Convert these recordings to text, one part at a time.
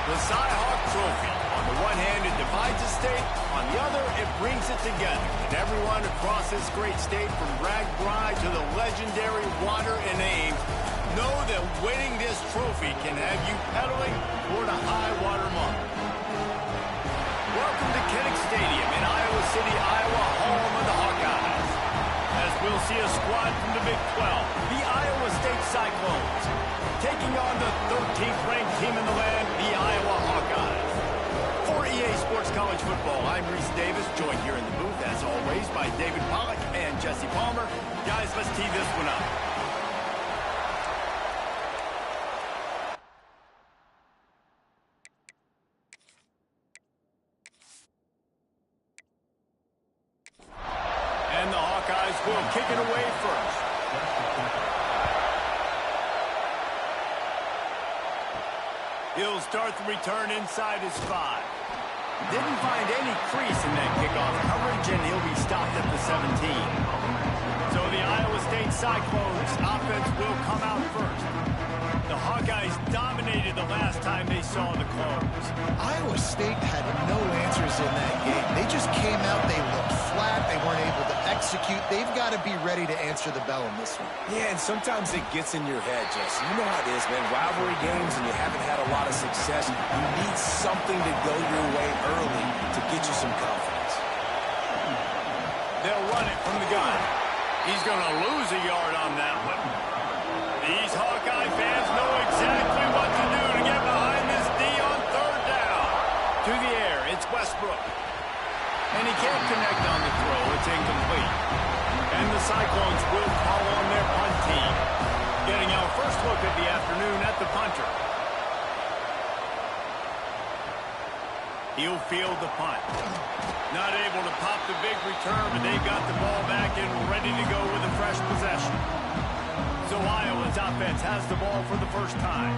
The Cyhawk Trophy. On the one hand, it divides a state. On the other, it brings it together. And everyone across this great state, from Bragg to the legendary Water and Ames, know that winning this trophy can have you pedaling toward a high water mark. Welcome to Kinnick Stadium in Iowa City, Iowa, home of the Hawkeyes. As we'll see a squad from the Big 12, the Iowa State Cyclones, taking on the 13th ranked team in the land, the Iowa Hawkeyes. For EA Sports College Football, I'm Reese Davis, joined here in the booth, as always, by David Pollack and Jesse Palmer. Guys, let's tee this one up. And the Hawkeyes will kick it away first. He'll start the return inside his 5. Didn't find any crease in that kickoff coverage, and he'll be stopped at the 17. So the Iowa State Cyclones offense will come out first. The Hawkeyes dominated the last time they saw the Clones. Iowa State had no answers in that game. They just came out, they looked flat, they weren't able to execute. They've got to be ready to answer the bell in this one. Yeah, and sometimes it gets in your head, Jesse. You know how it is, man. Rivalry games and you haven't had a lot of success. You need something to go your way early to get you some confidence. They'll run it from the gun. He's going to lose a yard on that one. These Hawkeye fans know exactly what to do to get behind this D on third down. To the air, it's Westbrook. And he can't connect on the throw. It's incomplete. And the Cyclones will call on their punt team. Getting our first look at the afternoon at the punter. He'll field the punt. Not able to pop the big return, but they've got the ball back and ready to go with a fresh possession. So Iowa's offense has the ball for the first time.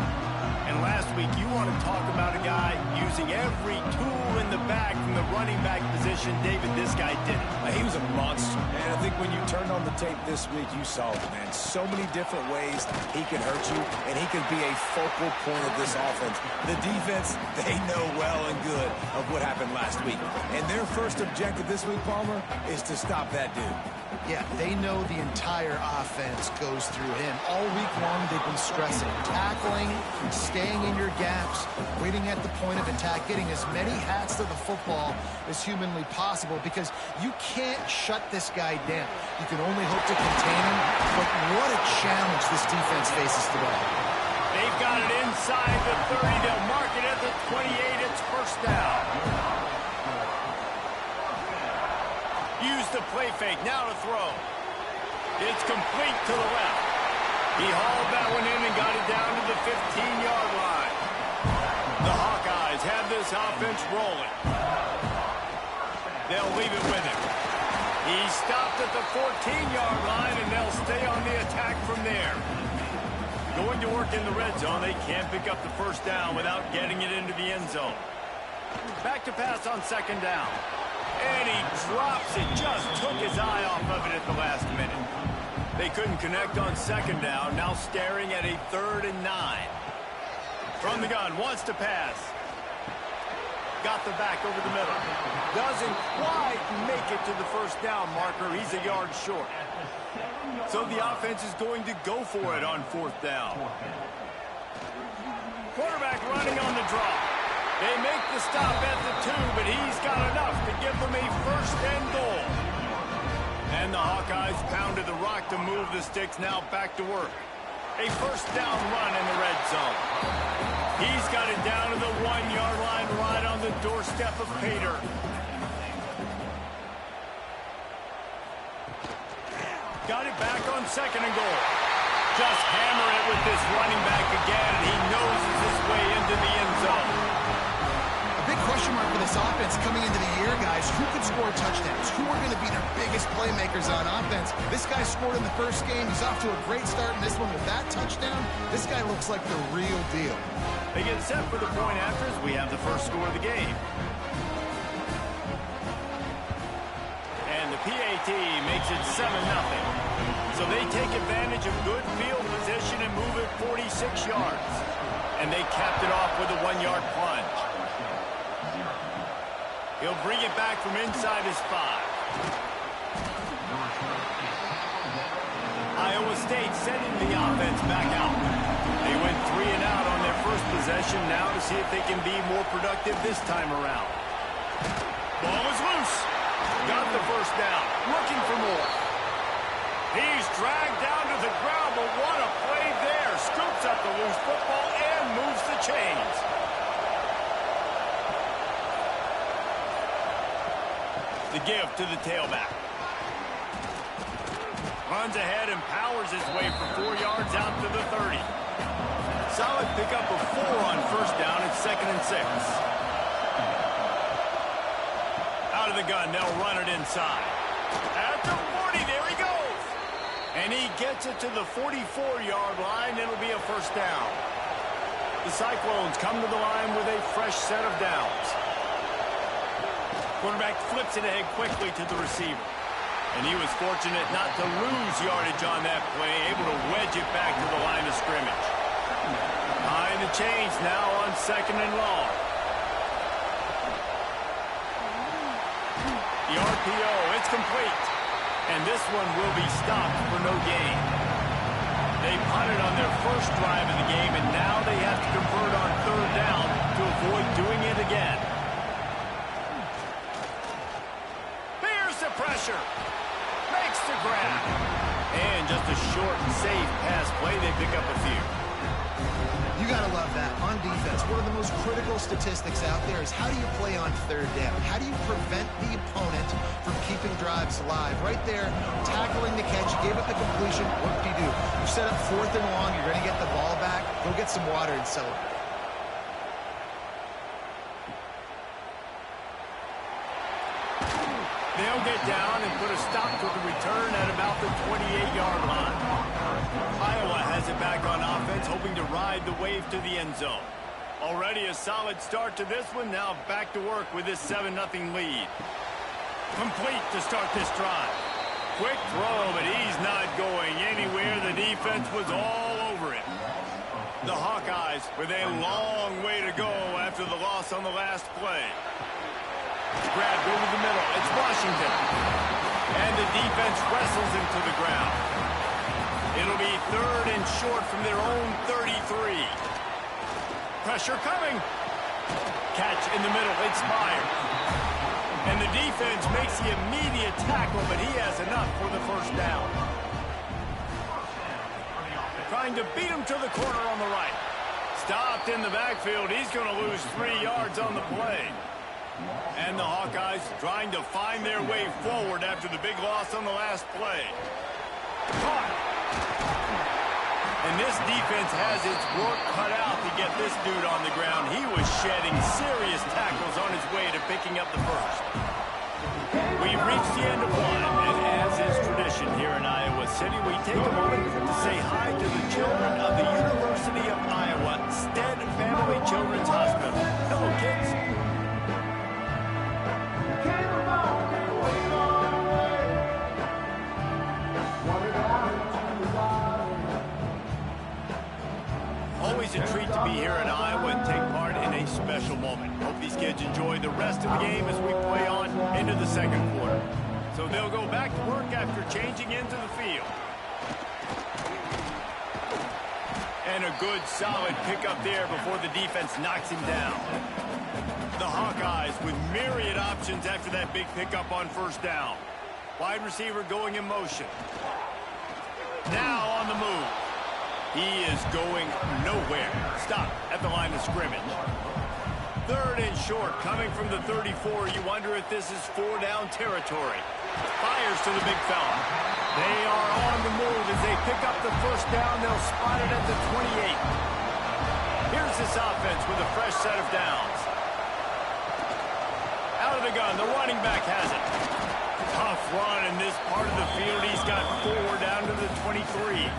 And last week, you want to talk about a guy using every tool in the bag from the running back position. David, this guy did it. He was a monster. And I think when you turned on the tape this week, you saw it, man. So many different ways he can hurt you, and he can be a focal point of this offense. The defense, they know well and good of what happened last week. And their first objective this week, Palmer, is to stop that dude. Yeah, they know the entire offense goes through him. All week long, they've been stressing, tackling, staying in your gaps, waiting at the point of attack, getting as many hats to the football as humanly possible, because you can't shut this guy down. You can only hope to contain him, but what a challenge this defense faces today. They've got it inside the 30. They'll mark it at the 28. It's first down. Use the play fake, now to throw. It's complete to the left. He hauled that one in and got it down to the 15-yard line. The Hawkeyes have this offense rolling. They'll leave it with him. He stopped at the 14-yard line, and they'll stay on the attack from there. Going to work in the red zone, they can't pick up the first down without getting it into the end zone. Back to pass on second down. And he drops it, just took his eye off of it at the last minute. They couldn't connect on second down, now staring at a 3rd and 9. From the gun, wants to pass. Got the back over the middle. Doesn't quite make it to the first down marker. He's a yard short. So the offense is going to go for it on 4th down. Quarterback running on the draw. They make the stop at the 2, but he's got enough to give them a 1st and goal. And the Hawkeyes pounded the rock to move the sticks, now back to work. A 1st down run in the red zone. He's got it down to the 1-yard line, right on the doorstep of Pater. Got it back on 2nd and goal. Just hammer it with this running back again, and he noses his way into the end zone. Big question mark for this offense coming into the year, guys. Who could score touchdowns? Who are going to be their biggest playmakers on offense? This guy scored in the first game. He's off to a great start in this one with that touchdown. This guy looks like the real deal. They get set for the point afters. We have the first score of the game. And the PAT makes it 7-0. So they take advantage of good field position and move it 46 yards. And they capped it off with a 1-yard plunge. He'll bring it back from inside his 5. Iowa State sending the offense back out. They went 3 and out on their first possession, now to see if they can be more productive this time around. Ball is loose. Got the first down. Looking for more. He's dragged down to the ground, but what a play there. Scoops up the loose football and moves the chains. The give to the tailback. Runs ahead and powers his way for 4 yards out to the 30. Solid pickup of 4 on first down. It's 2nd and 6. Out of the gun, they'll run it inside. At the 40, there he goes. And he gets it to the 44-yard line. It'll be a first down. The Cyclones come to the line with a fresh set of downs. Quarterback flips it ahead quickly to the receiver. And he was fortunate not to lose yardage on that play, able to wedge it back to the line of scrimmage. Behind the chains now on 2nd and long. The RPO, it's complete. And this one will be stopped for no gain. They punted on their first drive of the game, and now they have to convert on 3rd down to avoid doing it again. Here's the pressure. Makes the grab. And just a short and safe pass play. They pick up a few. You got to love that. On defense, one of the most critical statistics out there is how do you play on 3rd down? How do you prevent the opponent from keeping drives alive? Right there, tackling the catch, you gave up the completion. What do? You set up 4th and long. You're going to get the ball back. Go get some water and celebrate. They'll get down and put a stop to the return at about the 28-yard line. Iowa has it back on offense, hoping to ride the wave to the end zone. Already a solid start to this one. Now back to work with this 7-0 lead. Complete to start this drive. Quick throw, but he's not going anywhere. The defense was all over it. The Hawkeyes with a long way to go after the loss on the last play. Grabbed over the middle. It's Washington. And the defense wrestles him to the ground. It'll be 3rd and short from their own 33. Pressure coming. Catch in the middle. It's Myers. And the defense makes the immediate tackle, but he has enough for the first down. Trying to beat him to the corner on the right. Stopped in the backfield. He's going to lose 3 yards on the play. And the Hawkeyes trying to find their way forward after the big loss on the last play. Caught. And this defense has its work cut out to get this dude on the ground. He was shedding serious tackles on his way to picking up the first. We've reached the end of one, and as is tradition here in Iowa City, we take a moment to say hi to the children of the University of Iowa Stead Family Children's Hospital. Hello, kids. Always a treat to be here in Iowa and take part in a special moment. Hope these kids enjoy the rest of the game as we play on into the 2nd quarter. So they'll go back to work after changing into the field. And a good, solid pickup there before the defense knocks him down. The Hawkeyes with myriad options after that big pickup on first down. Wide receiver going in motion. Now on the move. He is going nowhere. Stop at the line of scrimmage. 3rd and short coming from the 34. You wonder if this is 4-down territory. Fires to the big fella. They are on the move as they pick up the first down. They'll spot it at the 28. Here's this offense with a fresh set of downs. Out of the gun, the running back has it. Tough run in this part of the field. He's got 4 down to the 23.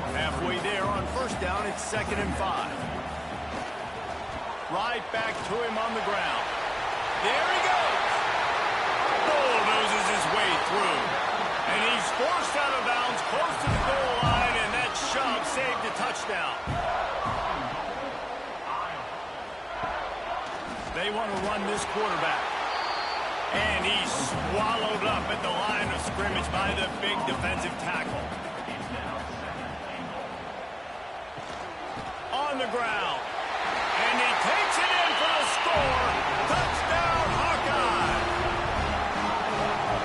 Halfway there on first down, it's 2nd and 5. Right back to him on the ground. There he goes. Bulldozes his way through. And he's forced out of bounds close to the goal line, and that shove saved a touchdown. he's swallowed up at the line of scrimmage by the big defensive tackle. On the ground. And he takes it in for the score. Touchdown, Hawkeye!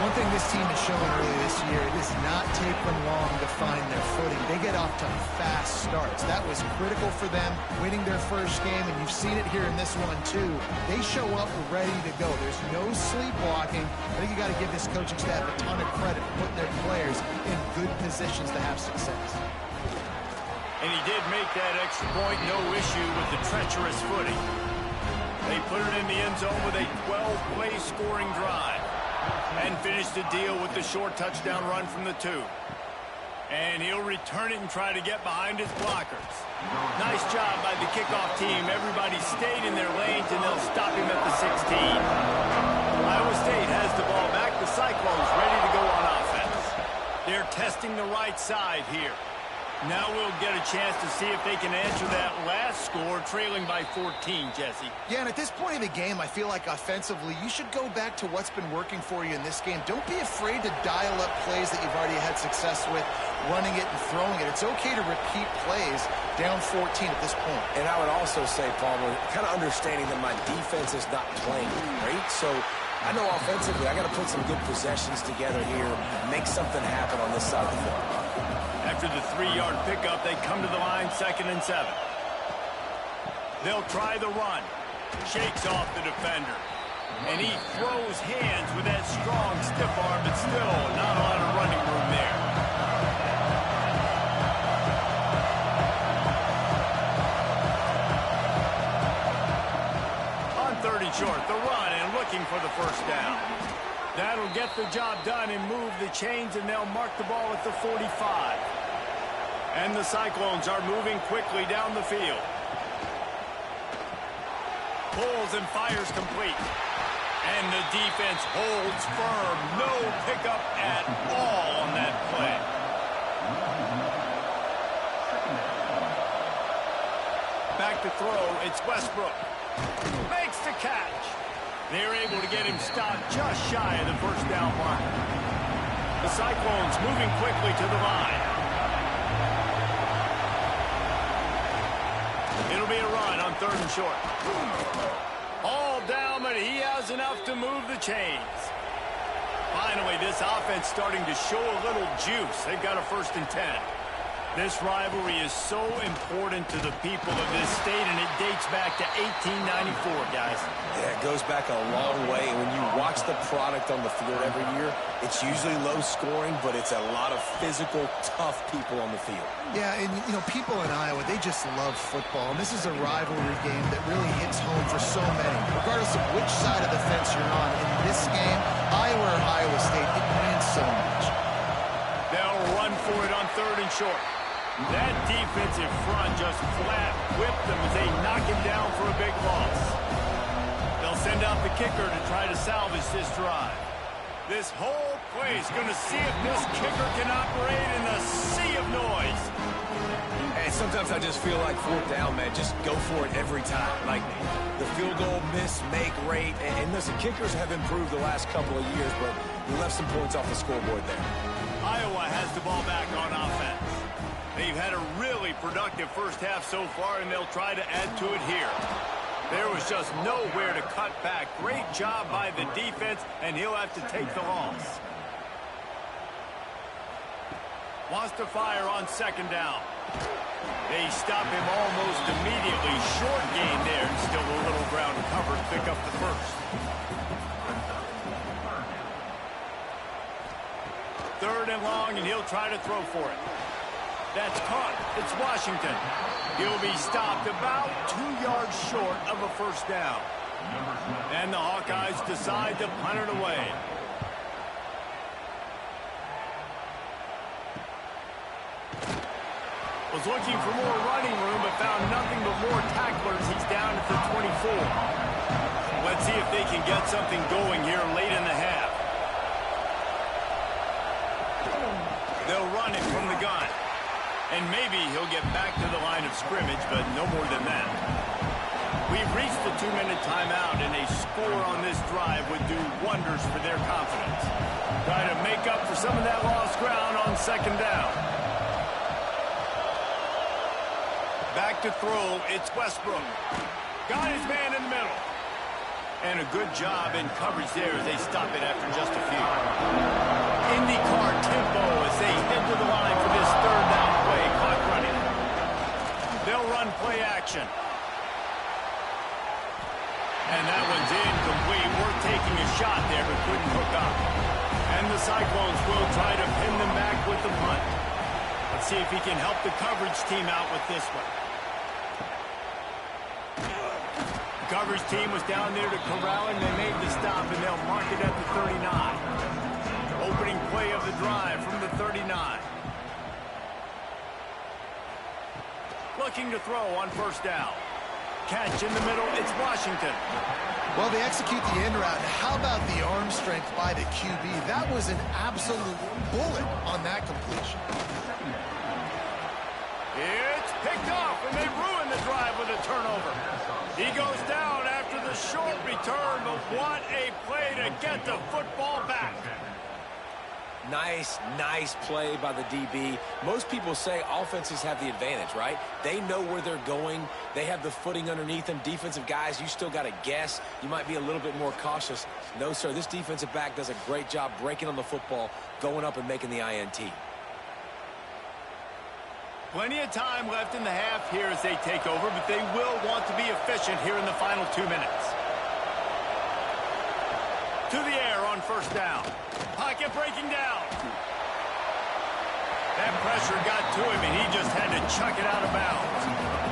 One thing this team has shown early this year, it does not take them long to find their footing. They get off to fast starts. That was critical for them, winning their first game, and you've seen it here in this one too. They show up ready to go. There's no sleepwalking. I think you got to give this coaching staff a ton of credit for putting their players in good positions to have success. And he did make that extra point, no issue with the treacherous footing. They put it in the end zone with a 12-play scoring drive. And finished the deal with the short touchdown run from the 2. And he'll return it and try to get behind his blockers. Nice job by the kickoff team. Everybody stayed in their lanes, and they'll stop him at the 16. Iowa State has the ball back. The Cyclones ready to go on offense. They're testing the right side here. Now we'll get a chance to see if they can answer that last score, trailing by 14, Jesse. Yeah, and at this point in the game, I feel like offensively, you should go back to what's been working for you in this game. Don't be afraid to dial up plays that you've already had success with, running it and throwing it. It's okay to repeat plays down 14 at this point. And I would also say, Palmer, kind of understanding that my defense is not playing great, so I know offensively I got to put some good possessions together here, make something happen on this side of the ball. After the 3-yard pickup, they come to the line, 2nd and 7. They'll try the run. Shakes off the defender. And he throws hands with that strong, stiff arm, but still not a lot of running room there. On 3rd and short, the run and looking for the first down. That'll get the job done and move the chains, and they'll mark the ball at the 45. And the Cyclones are moving quickly down the field. Pulls and fires complete. And the defense holds firm. No pickup at all on that play. Back to throw, it's Westbrook. Makes the catch. They're able to get him stopped just shy of the first down mark. The Cyclones moving quickly to the line. It'll be a run on 3rd and short. All down, but he has enough to move the chains. Finally, this offense starting to show a little juice. They've got a 1st and 10. This rivalry is so important to the people of this state, and it dates back to 1894, guys. Yeah, it goes back a long way, and when you watch the product on the field every year, it's usually low scoring, but it's a lot of physical, tough people on the field. Yeah, and, you know, people in Iowa, they just love football, and this is a rivalry game that really hits home for so many. Regardless of which side of the fence you're on, in this game, Iowa or Iowa State, it means so much. They'll run for it on 3rd and short. That defensive front just flat whipped them as they knock him down for a big loss. They'll send out the kicker to try to salvage this drive. This whole play is going to see if this kicker can operate in the sea of noise. And sometimes I just feel like 4th down, man, just go for it every time. Like the field goal miss, make rate. And listen, kickers have improved the last couple of years, but we left some points off the scoreboard there. Iowa has the ball back on offense. They've had a really productive first half so far, and they'll try to add to it here. There was just nowhere to cut back. Great job by the defense, and he'll have to take the loss. Wants to fire on 2nd down. They stop him almost immediately. Short gain there, and still a little ground covered. Pick up the 1st. 3rd and long, and he'll try to throw for it. That's caught. It's Washington. He'll be stopped about 2 yards short of a 1st down. And the Hawkeyes decide to punt it away. Was looking for more running room, but found nothing but more tacklers. He's down at the 24. Let's see if they can get something going here late in the half. They'll run it from the gun. And maybe he'll get back to the line of scrimmage, but no more than that. We've reached the 2-minute timeout, and a score on this drive would do wonders for their confidence. Trying to make up for some of that lost ground on second down. Back to throw, it's Westbrook. Got his man in the middle. And a good job in coverage there as they stop it after just a few. IndyCar tempo as they head to the line for this third down play. Clock running. They'll run play action. And that one's incomplete. We're taking a shot there, but couldn't hook up. And the Cyclones will try to pin them back with the punt. Let's see if he can help the coverage team out with this one. The coverage team was down there to corral him. They made the stop, and they'll mark it at the 39. Opening play of the drive from the 39. Looking to throw on first down. Catch in the middle, it's Washington. Well, they execute the end route. How about the arm strength by the QB? That was an absolute bullet on that completion. It's picked off, and they ruin the drive with a turnover. He goes down after the short return, but what a play to get the football back. Nice play by the DB. Most people say offenses have the advantage, right? They know where they're going. They have the footing underneath them. Defensive guys, you still got to guess. You might be a little bit more cautious. No, sir, this defensive back does a great job breaking on the football, going up and making the INT. Plenty of time left in the half here as they take over, but they will want to be efficient here in the final 2 minutes. To the air on first down. Pocket breaking down. That pressure got to him, and he just had to chuck it out of bounds.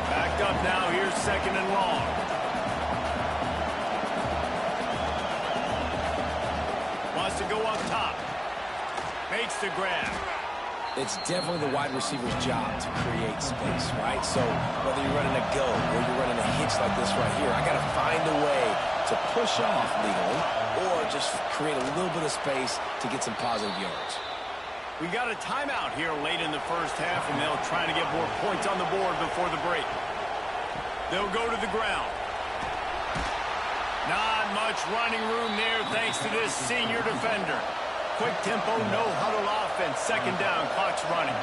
Backed up now, here's second and long. Wants to go up top. Makes the grab. It's definitely the wide receiver's job to create space, right? So whether you're running a go or you're running a hitch like this right here, I got to find a way to push off legally or just create a little bit of space to get some positive yards. We got a timeout here late in the first half, and they'll try to get more points on the board before the break. They'll go to the ground. Not much running room there thanks to this senior defender. Quick tempo, no huddle offense. Second down, clock's running.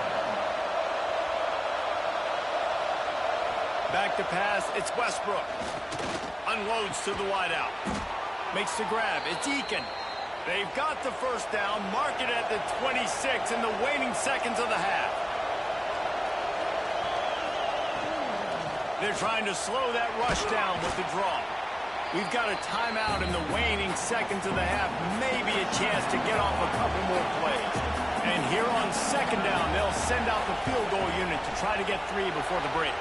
Back to pass, it's Westbrook. Unloads to the wideout. Makes the grab, it's Eakin. They've got the first down, mark it at the 26 in the waning seconds of the half. They're trying to slow that rush down with the draw. We've got a timeout in the waning seconds of the half. Maybe a chance to get off a couple more plays. And here on second down, they'll send out the field goal unit to try to get 3 before the break.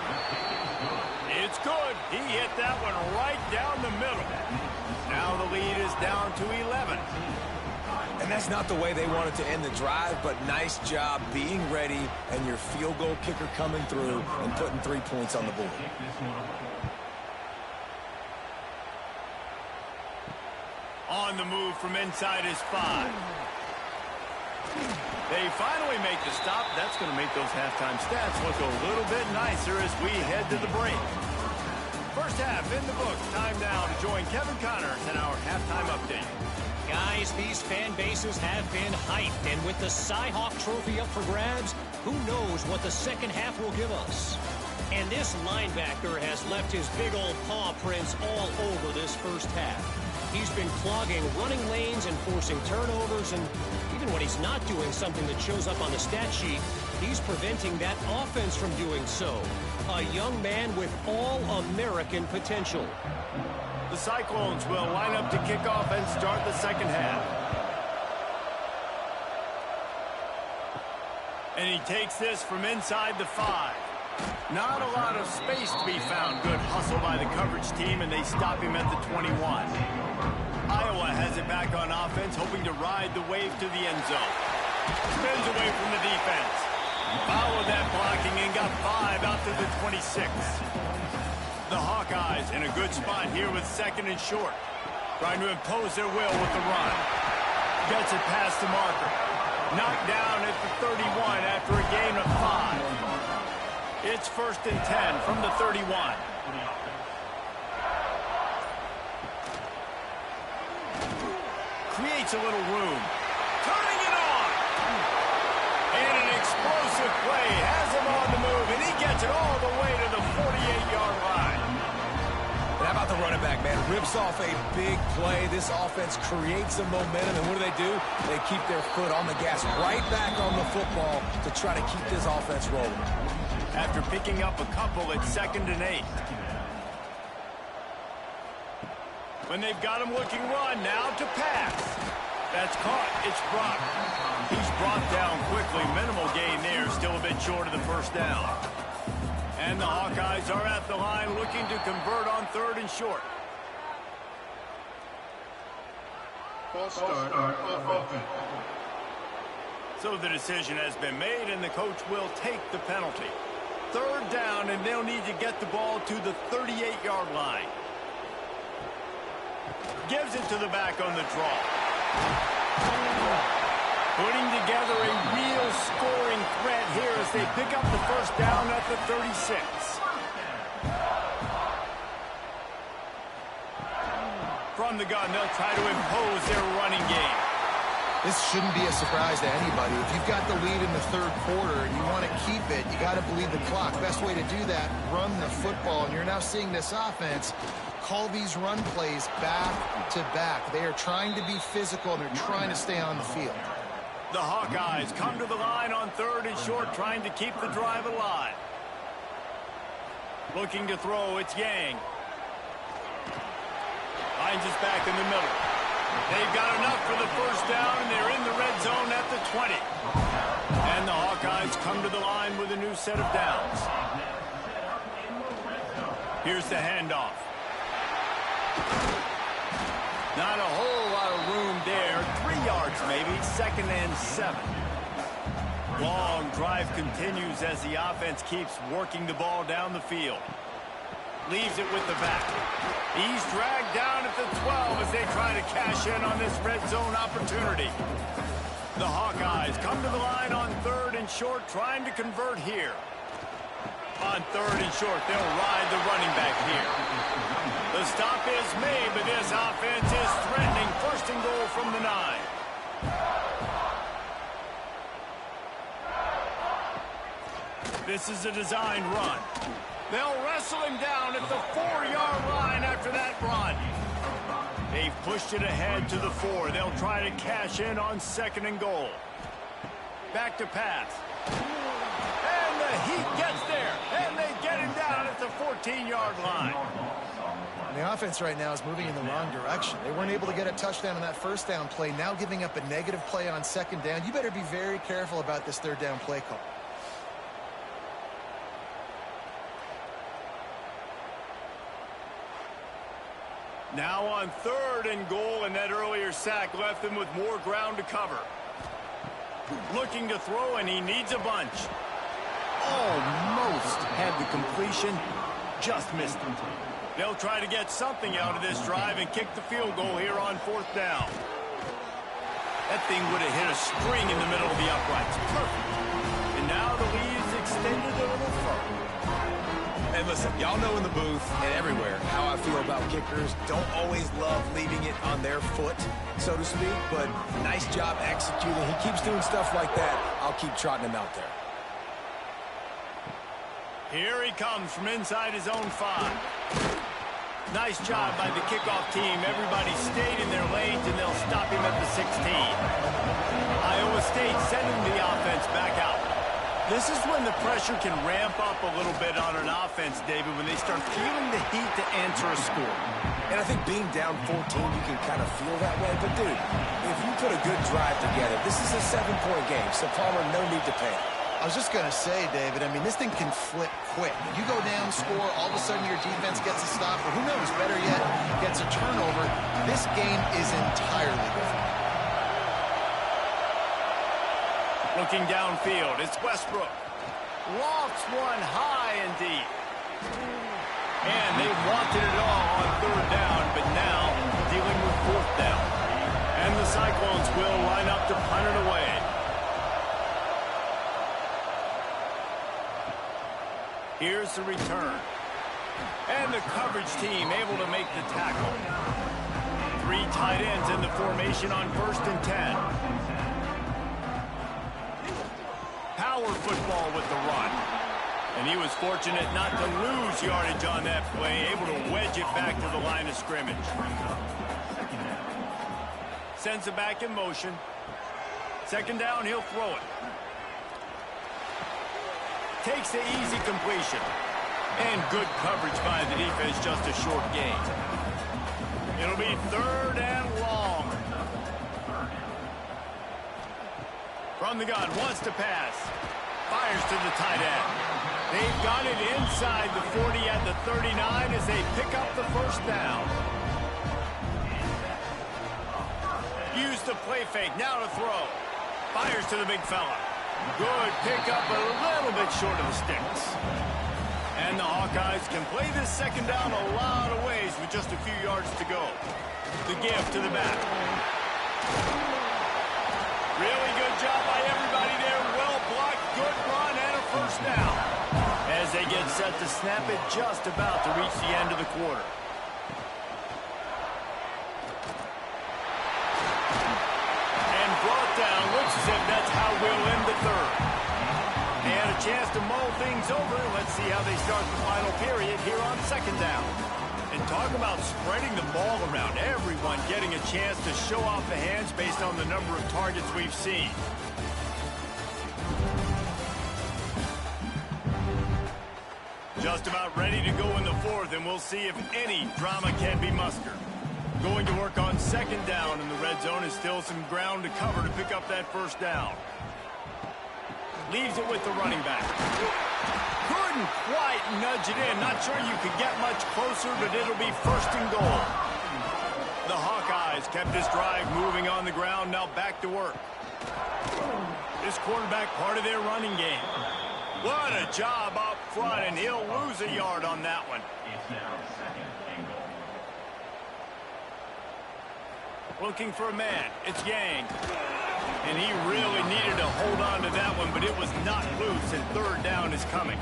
It's good. He hit that one right down the middle. Now the lead is down to 11. And that's not the way they wanted to end the drive, but nice job being ready and your field goal kicker coming through and putting 3 points on the board. On the move from inside his 5. They finally make the stop. That's going to make those halftime stats look a little bit nicer as we head to the break. First half in the books. Time now to join Kevin Connors in our halftime update. Guys, these fan bases have been hyped, and with the Cyhawk trophy up for grabs, who knows what the second half will give us. And this linebacker has left his big old paw prints all over this first half. He's been clogging running lanes and forcing turnovers, and even when he's not doing something that shows up on the stat sheet, he's preventing that offense from doing so. A young man with all-American potential. The Cyclones will line up to kick off and start the second half. And he takes this from inside the 5. Not a lot of space to be found. Good hustle by the coverage team, and they stop him at the 21. Iowa has it back on offense, hoping to ride the wave to the end zone. Spins away from the defense. Followed that blocking and got 5 out to the 26. The Hawkeyes in a good spot here with second and short. Trying to impose their will with the run. Gets it past the marker. Knocked down at the 31 after a gain of 5. It's first and 10 from the 31. creates a little room. Turning it on. And an explosive play has him on the move, and he gets it all the way to the 48-yard line. And how about the running back, man? Rips off a big play. This offense creates some momentum, and what do? They keep their foot on the gas, right back on the football to try to keep this offense rolling. After picking up a couple at 2nd and 8. When they've got him looking run, now to pass. That's caught. It's Brock. He's brought down quickly. Minimal gain there. Still a bit short of the first down. And the Hawkeyes are at the line looking to convert on 3rd and short. False start of offense. So the decision has been made, and the coach will take the penalty. 3rd down, and they'll need to get the ball to the 38-yard line. Gives it to the back on the draw. Putting together a real scoring threat here as they pick up the first down at the 36. From the gun, they'll try to impose their running game. This shouldn't be a surprise to anybody. If you've got the lead in the 3rd quarter and you want to keep it, you got to bleed the clock. Best way to do that, run the football. And you're now seeing this offense call these run plays back to back. They are trying to be physical, and they're trying to stay on the field. The Hawkeyes come to the line on 3rd and short, trying to keep the drive alive. Looking to throw, it's Yang. Finds his back in the middle. They've got enough for the first down, and they're in the red zone at the 20. And the Hawkeyes come to the line with a new set of downs. Here's the handoff. Not a whole lot of room there. 3 yards maybe, 2nd and 7. Long drive continues as the offense keeps working the ball down the field. Leaves it with the back. He's dragged down at the 12 as they try to cash in on this red zone opportunity. The Hawkeyes come to the line on 3rd and short, trying to convert here. On 3rd and short, they'll ride the running back here. The stop is made, but this offense is threatening 1st and goal from the 9. This is a design run. They'll wrestle him down at the 4-yard line after that run. They've pushed it ahead to the 4. They'll try to cash in on 2nd and goal. Back to pass. And the Heat gets there. And they get him down at the 14-yard line. The offense right now is moving in the wrong direction. They weren't able to get a touchdown on that first down play. Now giving up a negative play on 2nd down. You better be very careful about this 3rd down play call. Now on 3rd and goal, and that earlier sack left them with more ground to cover. Looking to throw, and he needs a bunch. Almost had the completion, just missed him. They'll try to get something out of this drive and kick the field goal here on 4th down. That thing would have hit a string in the middle of the uprights. Perfect. And now the lead is extended a little further. And listen, y'all know in the booth and everywhere how I feel about kickers. Don't always love leaving it on their foot, so to speak, but nice job executing. He keeps doing stuff like that. I'll keep trotting him out there. Here he comes from inside his own 5. Nice job by the kickoff team. Everybody stayed in their lanes, and they'll stop him at the 16. Iowa State sending the offense back out. This is when the pressure can ramp up a little bit on an offense, David, when they start feeling the heat to answer a score. And I think being down 14, you can kind of feel that way. But, dude, if you put a good drive together, this is a 7-point game, so Palmer, no need to panic. I was just going to say, David, I mean, this thing can flip quick. You go down, score, all of a sudden your defense gets a stop, or who knows, better yet, gets a turnover. This game is entirely different. Looking downfield, it's Westbrook. Lofts one high and deep. And they wanted it all on 3rd down, but now dealing with 4th down. And the Cyclones will line up to punt it away. Here's the return. And the coverage team able to make the tackle. Three tight ends in the formation on 1st and 10. Power football with the run. And he was fortunate not to lose yardage on that play, able to wedge it back to the line of scrimmage. Sends it back in motion. 2nd down, he'll throw it. Takes the easy completion. And good coverage by the defense, just a short gain. It'll be 3rd and long. From the gun, wants to pass. Fires to the tight end. They've got it inside the 40 at the 39 as they pick up the 1st down. Use the play fake, now to throw. Fires to the big fella. Good pickup, but a little bit short of the sticks. And the Hawkeyes can play this 2nd down a lot of ways with just a few yards to go. The give to the back. Really good job by everybody there. Well blocked, good run, and a 1st down. As they get set to snap it just about to reach the end of the quarter. And brought down, looks as if that's how we'll end the 3rd. And a chance to mull things over. Let's see how they start the final period here on 2nd down. And talk about spreading the ball around. Everyone getting a chance to show off the hands based on the number of targets we've seen. Just about ready to go in the 4th, and we'll see if any drama can be mustered. Going to work on 2nd down in the red zone is still some ground to cover to pick up that 1st down. Leaves it with the running back. Couldn't quite nudge it in. Not sure you could get much closer, but it'll be 1st and goal. The Hawkeyes kept this drive moving on the ground, now back to work. This quarterback part of their running game. What a job up front, and he'll lose a yard on that one. Looking for a man. It's Yang. And he really needed to hold on to that one, but it was not loose, and 3rd down is coming.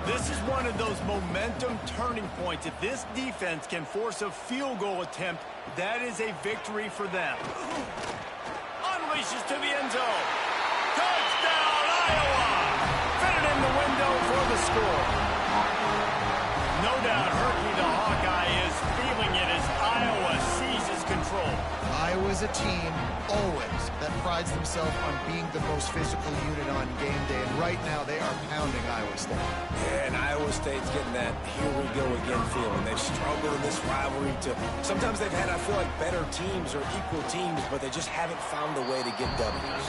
This is one of those momentum turning points. If this defense can force a field goal attempt, that is a victory for them. Unleashes to the end zone. Touchdown, Iowa! Fitted in the window for the score. No doubt Herky the Hawkeye is feeling it as Iowa seizes control. Iowa's a team, always, that prides themselves on being the most physical unit on game day, and right now they are pounding Iowa State. Yeah, and Iowa State's getting that here we go again feeling. They've struggled in this rivalry sometimes they've had, I feel like, better teams or equal teams, but they just haven't found a way to get W's.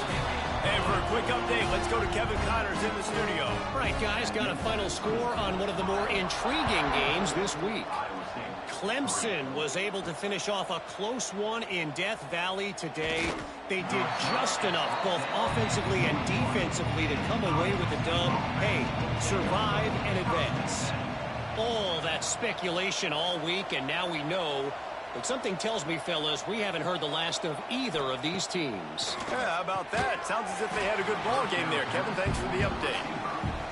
And for a quick update, let's go to Kevin Connors in the studio. All right, guys, got a final score on one of the more intriguing games this week. Clemson was able to finish off a close one in Death Valley today. They did just enough, both offensively and defensively, to come away with the dub. Hey, survive and advance. All that speculation all week, and now we know. But something tells me, fellas, we haven't heard the last of either of these teams. Yeah, how about that? Sounds as if they had a good ball game there. Kevin, thanks for the update.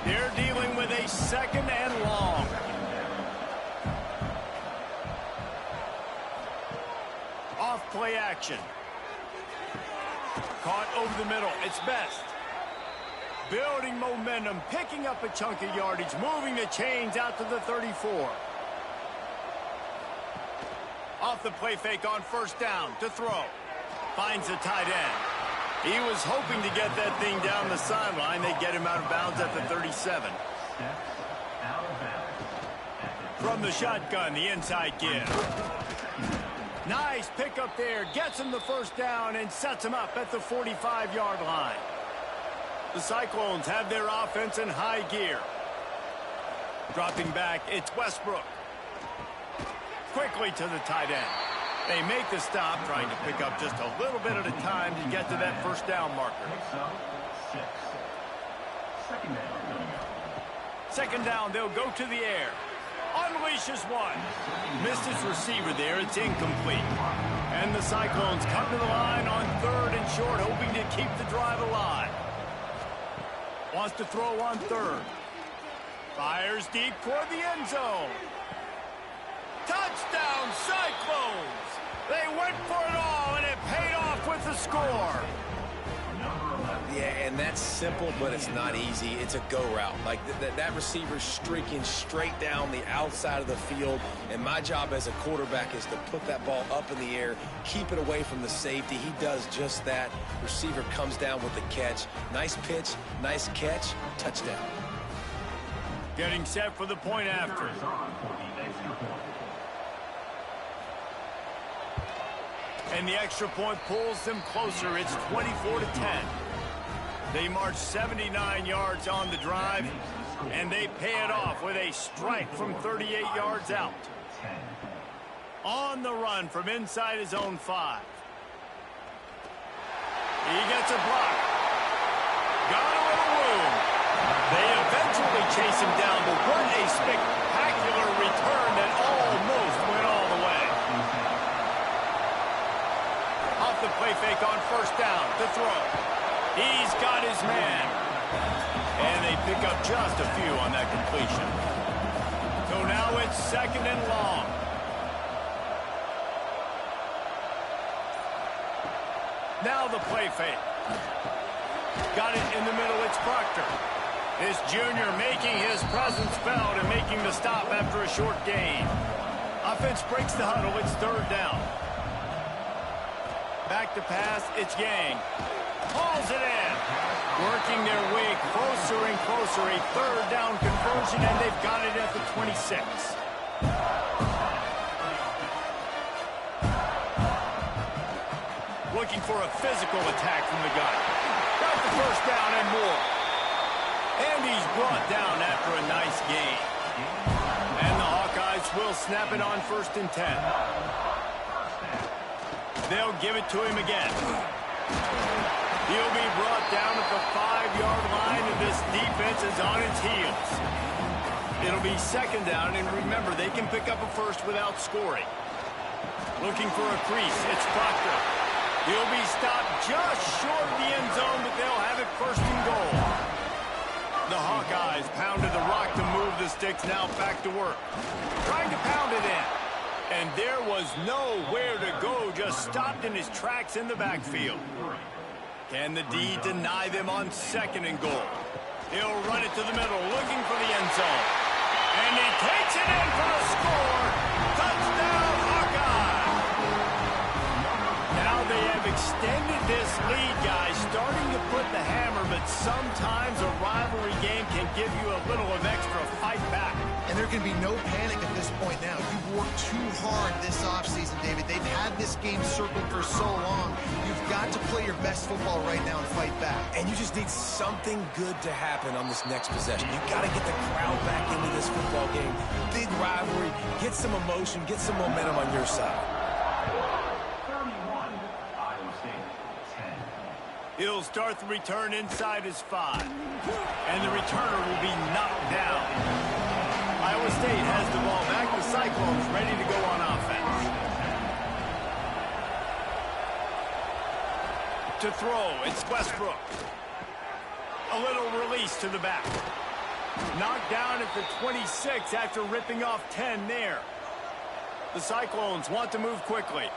They're dealing with a 2nd and long. Off play action. Caught over the middle. It's Best. Building momentum, picking up a chunk of yardage, moving the chains out to the 34. Off the play fake on 1st down to throw. Finds the tight end. He was hoping to get that thing down the sideline. They get him out of bounds at the 37. From the shotgun, the inside give. Nice pickup there. Gets him the 1st down and sets him up at the 45-yard line. The Cyclones have their offense in high gear. Dropping back, it's Westbrook. Quickly to the tight end. They make the stop, trying to pick up just a little bit at a time to get to that 1st down marker. 2nd down, they'll go to the air. Unleashes one. Missed his receiver there. It's incomplete. And the Cyclones come to the line on 3rd and short, hoping to keep the drive alive. Wants to throw on 3rd. Fires deep toward the end zone. Touchdown, Cyclones! They went for it all, and it paid off with the score. Yeah, and that's simple, but it's not easy. It's a go route. Like that receiver's streaking straight down the outside of the field, and my job as a quarterback is to put that ball up in the air, keep it away from the safety. He does just that. Receiver comes down with the catch. Nice pitch, nice catch, touchdown. Getting set for the point after. And the extra point pulls them closer. It's 24-10. They march 79 yards on the drive, and they pay it off with a strike from 38 yards out. On the run from inside his own 5. He gets a block. Got a little room. They eventually chase him down, but what a spectacular return that almost went all the way. Off the play fake on first down to throw. He's got his man. And they pick up just a few on that completion. So now it's 2nd and long. Now the play fake. Got it in the middle, it's Proctor. This junior making his presence felt and making the stop after a short gain. Offense breaks the huddle, it's 3rd down. Back to pass, it's Yang. Hauls it in. Working their way closer and closer. A 3rd down conversion, and they've got it at the 26. Looking for a physical attack from the guy. Got the first down and more. And he's brought down after a nice gain. And the Hawkeyes will snap it on 1st and 10. They'll give it to him again. He'll be brought down at the 5-yard line, and this defense is on its heels. It'll be 2nd down, and remember, they can pick up a first without scoring. Looking for a crease, it's Proctor. He'll be stopped just short of the end zone, but they'll have it 1st and goal. The Hawkeyes pounded the rock to move the sticks, now back to work. Trying to pound it in. And there was nowhere to go, just stopped in his tracks in the backfield. Can the D deny them on 2nd and goal? He'll run it to the middle, looking for the end zone. And he takes it in for the score. Touchdown, Hawkeye! Now they have extended this lead, guys, starting to put the hammer, but sometimes a rivalry game can give you a little of extra fight back. And there can be no panic at this point now. You've worked too hard this offseason, David. They've had this game circled for so long. You've got to play your best football right now and fight back. And you just need something good to happen on this next possession. You got to get the crowd back into this football game. Big rivalry. Get some emotion. Get some momentum on your side. He'll start the return inside his 5. And the returner will be knocked down. Iowa State has the ball back. The Cyclones ready to go on offense. To throw, it's Westbrook. A little release to the back. Knocked down at the 26 after ripping off 10 there. The Cyclones want to move quickly.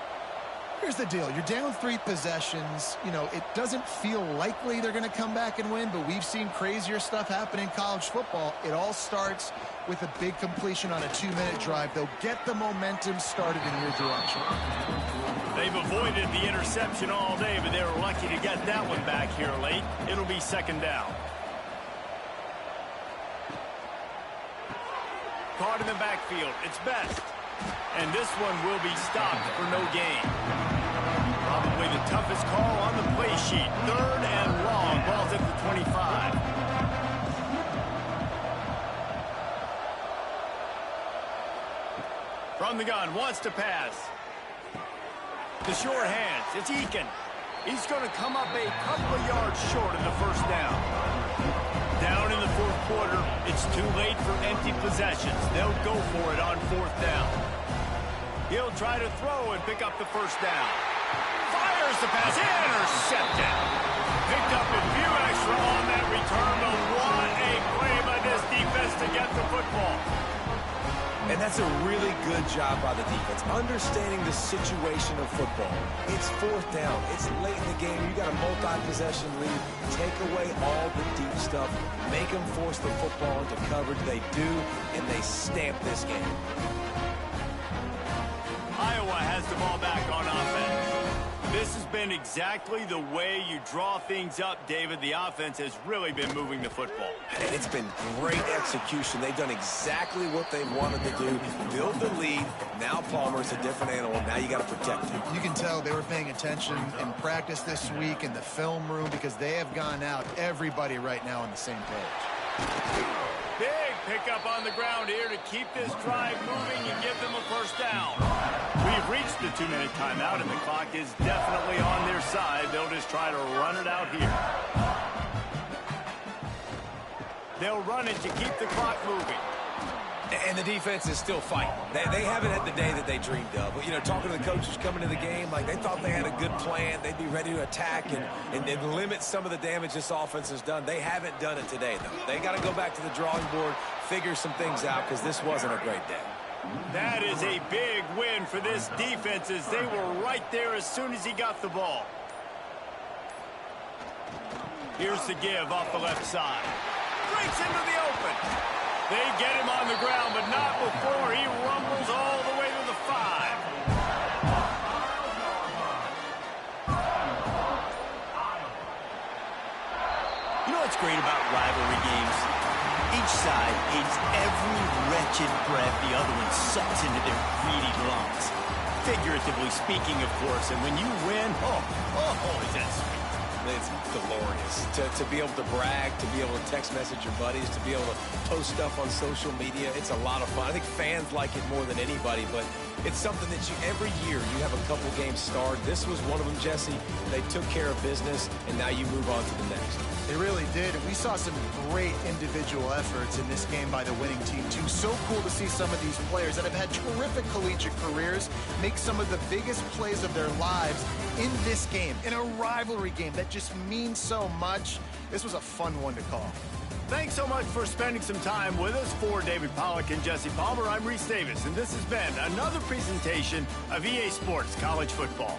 Here's the deal. You're down 3 possessions. You know, it doesn't feel likely they're going to come back and win, but we've seen crazier stuff happen in college football. It all starts with a big completion on a 2-minute drive. They'll get the momentum started in your direction. They've avoided the interception all day, but they were lucky to get that one back here late. It'll be 2nd down. Caught in the backfield. It's Best. And this one will be stopped for no gain. Probably the toughest call on the play sheet. 3rd and long. Ball's at the 25. From the gun, wants to pass. The short hands, it's Eakin. He's going to come up a couple of yards short of the 1st down. Down in the 4th quarter, it's too late for empty possessions. They'll go for it on 4th down. He'll try to throw and pick up the 1st down. Fires the pass, intercepted. Picked up a few extra on that return, but what a play by this defense to get the football. And And that's a really good job by the defense, understanding the situation of football. It's fourth down. It's late in the game. You got a multi-possession lead. Take away all the deep stuff. Make them force the football into coverage. They do, and they stamp this game. Iowa has the ball back on offense. This has been exactly the way you draw things up, David. The offense has really been moving the football. And it's been great execution. They've done exactly what they wanted to do. Build the lead. Now Palmer's a different animal. Now you got to protect him. You can tell they were paying attention in practice this week in the film room because they have gone out, everybody right now on the same page. Big pickup on the ground here to keep this drive moving and give them a first down. We've reached the 2-minute timeout, and the clock is definitely on their side. They'll just try to run it out here. They'll run it to keep the clock moving. And the defense is still fighting. They haven't had the day that they dreamed of. But, you know, talking to the coaches coming to the game, like they thought they had a good plan. They'd be ready to attack and limit some of the damage this offense has done. They haven't done it today, though. They got to go back to the drawing board, figure some things out, because this wasn't a great day. That is a big win for this defense as they were right there as soon as he got the ball. Here's the give off the left side. Breaks into the open. They get him on the ground, but not before he rumbles all the way to the 5. You know what's great about rivalry games? Each side hates every wretched breath the other one sucks into their greedy lungs. Figuratively speaking, of course, and when you win, oh, is that sweet. It's glorious to be able to brag, to be able to text message your buddies, to be able to post stuff on social media. It's a lot of fun. I think fans like it more than anybody, but it's something that every year you have a couple games starred. This was one of them, Jesse. They took care of business, and now you move on to the next. They really did, and we saw some great individual efforts in this game by the winning team, too. So cool to see some of these players that have had terrific collegiate careers make some of the biggest plays of their lives in this game, in a rivalry game that just means so much. This was a fun one to call. Thanks so much for spending some time with us. For David Pollack and Jesse Palmer, I'm Reese Davis, and this has been another presentation of EA Sports College Football.